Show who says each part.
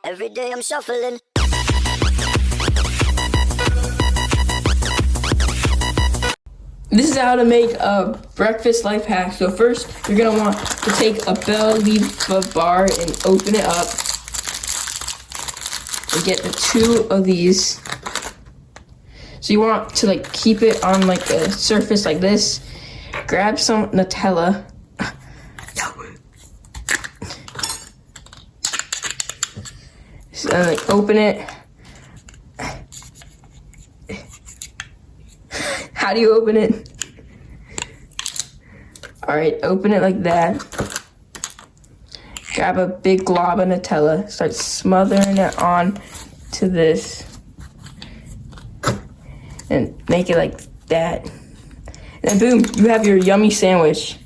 Speaker 1: Every day I'm shuffling.
Speaker 2: This is how to make a breakfast life hack. So first, you're gonna want to take a Belviva bar and open it up. And get the two of these. So you want to like keep it on like a surface like this. Grab some Nutella. So like open it. How do you open it? All right, open it like that. Grab a big glob of Nutella. Start smothering it on to this. And make it like that. And then boom, you have your yummy sandwich.